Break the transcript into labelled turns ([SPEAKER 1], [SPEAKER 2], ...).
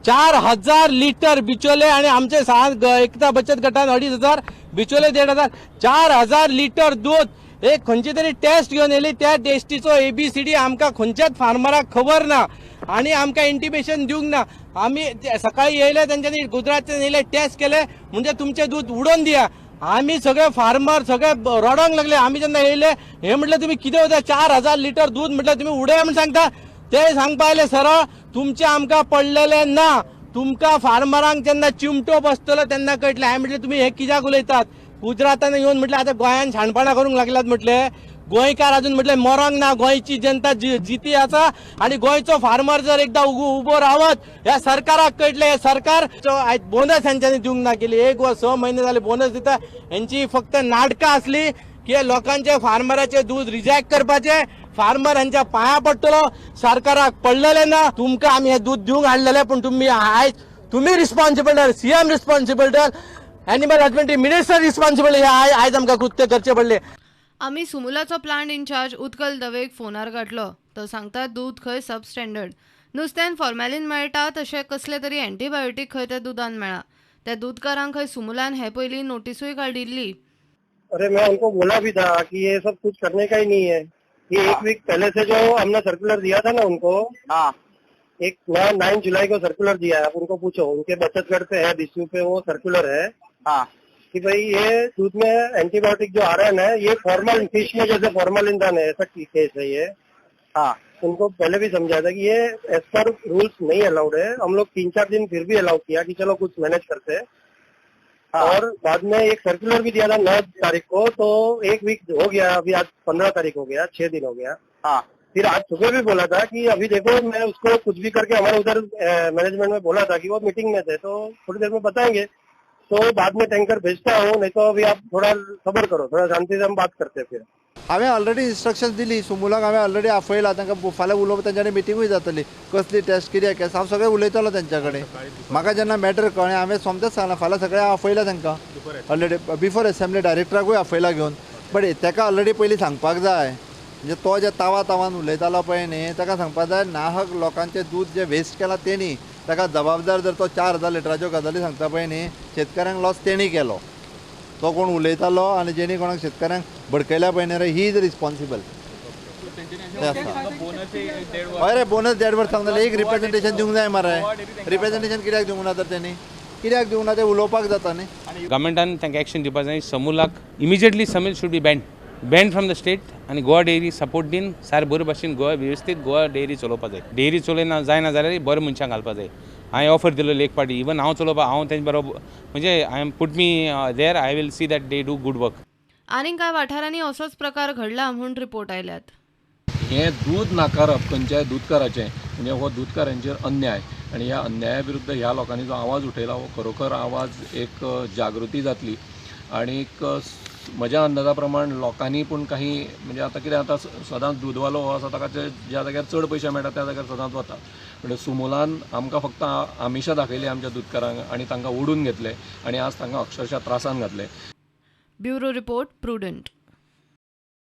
[SPEAKER 1] 4000 litre बिचोले आणि आमचे एकता बचत गटान 2500 बिचोले 1500 4000 लिटर दूध एक खंयची तरी टेस्ट घेवन येयली त्या टेस्टीचो ABCD आमकां खंयच्याच फार्मराक खबर ना आणि आमकां इंटिमेशन दिवंक ना। आम्ही सकाळी येयले त्यांच्यानी गुजरातच्यान येयले टेस्ट केले म्हणजे तुमचे दूध उडोवन दिया। आम्ही सगळे फार्मर सगळे रडोंक लागले। आम्ही जेन्ना येयले हे म्हटलं तुम्ही कितें होता 4000 लिटर दूध म्हटलं तुम्ही उडया म्हणून सांगता। ते सांगपा आयले सरळ तुमचे आमकां पडलेले ना तुमकां फार्मरांक जेन्ना चिमटो बसतलो तेन्ना कळटलें। हांवें म्हटलें तुम्ही हे कित्याक उलयतात गुजरातान येवन म्हटलें आतां गोंयान शाणपणां करूंक लागल्यात म्हटलें गोंयकार अजून म्हटलें मरोंक ना गोंयची जनता जिती आसा आणि गोंयचो फार्मर जर एकदा उबो रावत ह्या सरकाराक कळटलें। हे सरकार आयज बोनस हेंच्यांनी दिवंक ना केली 1 वा 6 महिने जाले बोनस दिता। हेंची फक्त नाटकां आसली की लोकांचे फार्मराचे दूध रिजेक्ट करपाचे फार्मर हांच्या पांया पडटलो सरकाराक पडलेले ना तुमकां आमी हे दूध दिवंक हाडलेले पण तुम्ही आयज तुम्ही responsible CM responsible animal husbandry minister responsible हे आयज आमकां कृत्य करचे पडले।
[SPEAKER 2] आमी सुमुलाचो प्लांट इन्चार्ज उत्कल दवेक फोनार गाठलो तो सांगता दूध खंय सबस्टँडर्ड नुस्त्यान फॉर्मेलिन मेळटा तशें कसले तरी एंटीबायोटीक खंय त्या दुधान मेळा। त्या दूधकारांक खंय सुमुलान हे पयलीं नोटिसूय काडिल्ली।
[SPEAKER 3] अरे मैं उनको बोला भी था कि ये सब कुछ करने का ही नहीं है। ये 1 वीक पहले से जो हमने सर्कुलर दिया था ना उनको एक 9 जुलाई को सर्कुलर दिया है। आप उनको पूछो उनके बचत गढ़ पे है डिस्यू पे वो सर्कुलर है कि भाई ये दूध में एंटीबायोटिक जो आ रहा है ना ये फॉर्मल फिश में जैसे फॉर्मलिन है ऐसा केस है ये। उनको पहले भी समझाया था कि ये एज पर रूल्स नहीं अलाउड है। हम लोग 3-4 दिन फिर भी अलाउ किया कि चलो कुछ मैनेज करते हैं। और बाद में एक सर्कुलर भी दिया था 9 तारीख को तो 1 वीक हो गया अभी आज 15 तारीख हो गया 6 दिन हो गया। फिर आज सुबह भी बोला था कि अभी देखो मैं उसको कुछ भी करके हमारे उधर मैनेजमेंट में बोला था कि वो मीटिंग में थे तो थोड़ी देर में बताएंगे तो बाद में टैंकर भेजता हूँ नहीं तो अभी आप थोड़ा सबर करो थोड़ा शांति से हम बात करते हैं। फिर
[SPEAKER 4] हांवें ऑलरेडी इन्स्ट्रक्शन दिली सुमुलाक हांवें ऑलरेडी आपयला तांकां फाल्यां उलोवप तेंच्यांनी मिटिंगूय जातली कसली टेस्ट कितें केस हांव सगळें उलयतलो तेंच्या कडेन म्हाका जेन्ना मॅटर कळ्ळें हांवें सोमतेच सांगलां फाल्यां सगळें आपयलां तांकां ऑलरेडी बिफोर असेंब्ली डायरेक्टराकूय आपयलां घेवन बट ताका ऑलरेडी पयलीं सांगपाक जाय म्हणजे तो जे तावान उलयतालो पळय न्ही ताका सांगपाक जाय नाहक लोकांचें दूध जे वेस्ट केलां तेणी ताका जबाबदार जर तो 4000 लिटराच्यो गजाली सांगता पळय न्ही शेतकऱ्यांक लॉस तेणी केलो तो कोण उलयतालो आनी जेणी कोणाक शेतकऱ्यांक भडकयल्या पळय न्ही रे ही इज रिस्पॉन्सिबल। हय रे बोनस 1.5 वर्स सांगताले एक रिप्रेझेंटेशन दिवंक जाय मरे रिप्रेझेंटेशन कित्याक दिवंक ना तर तेणी कित्याक दिवंक ना ते उलोवपाक जाता न्ही।
[SPEAKER 5] गव्हर्मेंटान तांकां एक्शन दिवपाक जाय समूलाक इमिजिएटली समूल should be ban from the state आनी गोवा डेअरी सपोर्ट दिन सार बरे भाशेन गोवा वेवस्थीत गोवा डेअरी चलोवपाक जाय। डेअरी चलयना जायना जाल्यार बरे मनशांक घालपाक जाय। हांवें ऑफर दिलो एक पार्टी इवन हांव चलोवपाक हांव तेंचे बरोबर म्हणजे I am put me there I will see that they do good work.
[SPEAKER 2] आनीक कांय वाठारांनी असोच प्रकार घडला म्हूण रिपोर्ट आयल्यात।
[SPEAKER 6] हे दूध नाकारप खंयच्याय दूधकाराचें म्हणजे हो दूधकारांचेर अन्याय आणि ह्या अन्याया विरुद्ध ह्या लोकांनी जो आवाज उठयला हो खरोखर आवाज एक जागृती जातली आणि म्हज्या अंदाजा प्रमाण लोकांनी पूण काही म्हणजे आता कितें आता सदांच दूधवालो हो आसा ताका ज्या जाग्यार चड पयशे मेळटा त्या जाग्यार सदांच वता म्हणजे सुमुलान आमकां फक्त आमिशां दाखयली आमच्या दूधकारांक आनी तांकां ओडून घेतले आणि आज तांकां अक्षरशः त्रासान घातले।
[SPEAKER 2] Bureau report prudent.